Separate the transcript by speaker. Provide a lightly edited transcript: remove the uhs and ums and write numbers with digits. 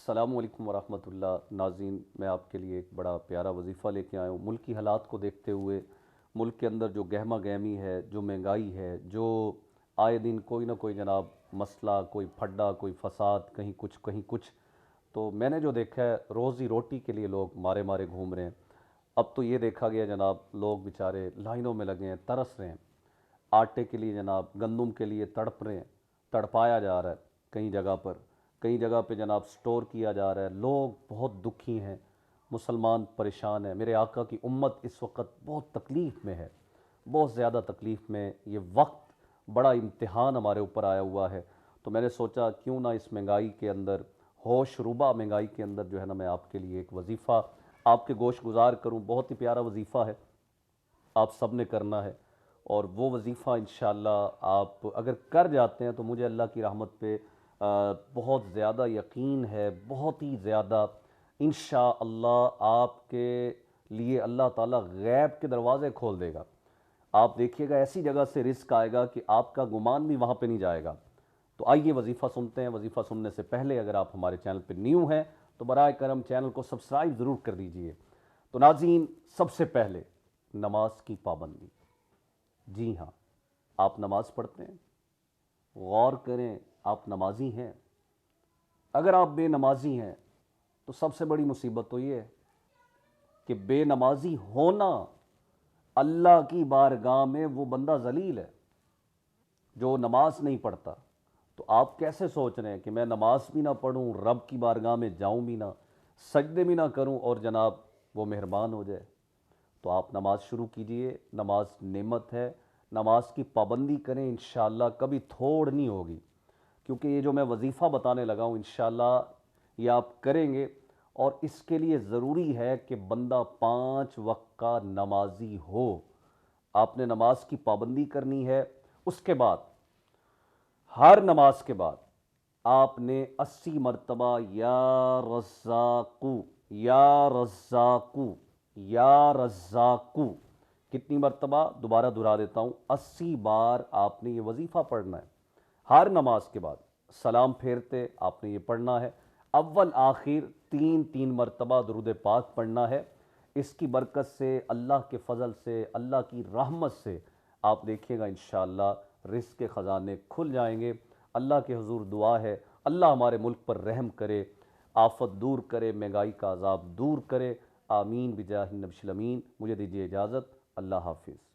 Speaker 1: अस्सलामु अलैकुम वरहमतुल्लाह। नाज़रीन, मैं आपके लिए एक बड़ा प्यारा वजीफ़ा लेके आया हूँ। मुल्क की हालात को देखते हुए, मुल्क के अंदर जो गहमा गहमी है, जो महंगाई है, जो आए दिन कोई ना कोई जनाब मसला, कोई फड्डा, कोई फसाद, कहीं कुछ। तो मैंने जो देखा है, रोज़ी रोटी के लिए लोग मारे मारे घूम रहे हैं। अब तो ये देखा गया जनाब, लोग बेचारे लाइनों में लगे हैं, तरस रहे हैं। आटे के लिए जनाब, गंदम के लिए तड़प रहे हैं, तड़पाया जा रहा है। कई जगह पे जनाब स्टोर किया जा रहा है। लोग बहुत दुखी हैं, मुसलमान परेशान हैं। मेरे आका की उम्मत इस वक्त बहुत तकलीफ़ में है, बहुत ज़्यादा तकलीफ़ में। ये वक्त बड़ा इम्तिहान हमारे ऊपर आया हुआ है। तो मैंने सोचा क्यों ना इस महंगाई के अंदर, होश रुबा महंगाई के अंदर जो है ना, मैं आपके लिए एक वजीफ़ा आपके गोश गुजार करूँ। बहुत ही प्यारा वजीफ़ा है, आप सब ने करना है। और वो वजीफ़ा इंशाअल्लाह आप अगर कर जाते हैं तो मुझे अल्लाह की रहमत पे बहुत ज़्यादा यकीन है, बहुत ही ज़्यादा। इंशाअल्लाह आपके लिए अल्लाह ताला गैब के दरवाज़े खोल देगा। आप देखिएगा ऐसी जगह से रिस्क आएगा कि आपका गुमान भी वहाँ पे नहीं जाएगा। तो आइए वजीफ़ा सुनते हैं। वजीफ़ा सुनने से पहले अगर आप हमारे चैनल पर न्यू हैं तो बराए करम चैनल को सब्सक्राइब ज़रूर कर दीजिए। तो नाज़रीन, सबसे पहले नमाज की पाबंदी। जी हाँ, आप नमाज पढ़ते हैं? गौर करें, आप नमाजी हैं? अगर आप बेनमाजी हैं तो सबसे बड़ी मुसीबत तो ये है कि बेनमाजी होना, अल्लाह की बारगाह में वो बंदा जलील है जो नमाज नहीं पढ़ता। तो आप कैसे सोच रहे हैं कि मैं नमाज भी ना पढ़ूं, रब की बारगाह में जाऊं भी ना, सजदे भी ना करूं और जनाब वो मेहरबान हो जाए? तो आप नमाज शुरू कीजिए। नमाज नेमत है, नमाज की पाबंदी करें, इंशाअल्लाह कभी थोड़ नहीं होगी। क्योंकि ये जो मैं वजीफ़ा बताने लगा हूँ, इंशाअल्लाह ये आप करेंगे। और इसके लिए ज़रूरी है कि बंदा 5 वक्त का नमाजी हो। आपने नमाज की पाबंदी करनी है। उसके बाद हर नमाज के बाद आपने 80 मरतबा या रज़्ज़ाक़ू, या रज़्ज़ाक़ू, या रज़्ज़ाक़ू, कितनी मरतबा? दोबारा दोहरा देता हूँ, 80 बार आपने ये वजीफ़ा पढ़ना है। हर नमाज के बाद सलाम फेरते आपने ये पढ़ना है। अव्वल आखिर 3 3 मरतबा दुरूद पाक पढ़ना है। इसकी बरकत से, अल्लाह के फ़ज़ल से, अल्लाह की रहमत से आप देखिएगा इंशाअल्लाह रिज़्क़ के ख़ज़ाने खुल जाएंगे। अल्लाह के हुज़ूर दुआ है, अल्लाह हमारे मुल्क पर रहम करे, आफ़त दूर करे, महंगाई का अज़ाब दूर करे। आमीन बिजाहि नबी अमीन। मुझे दीजिए इजाज़त। अल्लाह हाफिज़।